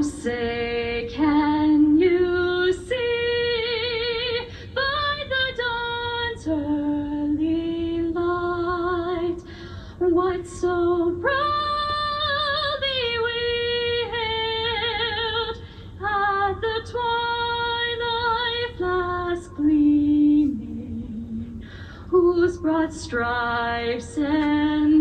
say, can you see by the dawn's early light what so proudly we hailed at the twilight last gleaming, whose broad stripes and